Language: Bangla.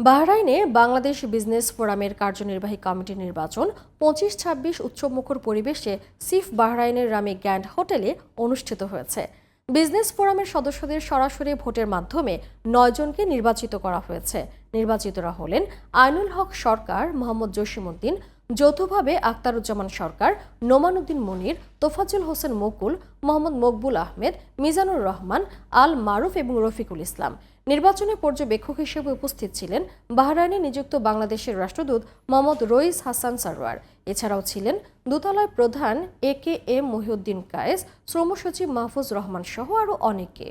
বাহরাইনে বাংলাদেশ বিজনেস ফোরামের কার্যনির্বাহী কমিটি নির্বাচন ২৫-২৬ উৎসবমুখর পরিবেশে সিফ বাহরাইনের রামী গ্র্যান্ড হোটেলে অনুষ্ঠিত হয়েছে। বিজনেস ফোরামের সদস্যদের সরাসরি ভোটের মাধ্যমে ৯ জনকে নির্বাচিত করা হয়েছে। নির্বাচিতরা হলেন আইনুল হক সরকার, মোহাম্মদ জসিমউদ্দিন, যৌথভাবে আখতারুজ্জামান সরকার, নোমান উদ্দিন মনির, তোফাজ্জল হোসেন মুকুল, মোহাম্মদ মকবুল আহমেদ, মিজানুর রহমান, আল মারুফ এবং রফিকুল ইসলাম। নির্বাচনে পর্যবেক্ষক হিসেবে উপস্থিত ছিলেন বাহরাইনে নিযুক্ত বাংলাদেশের রাষ্ট্রদূত মোহাম্মদ রইস হাসান সারোয়ার। এছাড়াও ছিলেন দূতালয় প্রধান এ কে এম মহিউদ্দিন কায়েস, শ্রম সচিব মাহফুজ রহমান সহ আরও অনেকে।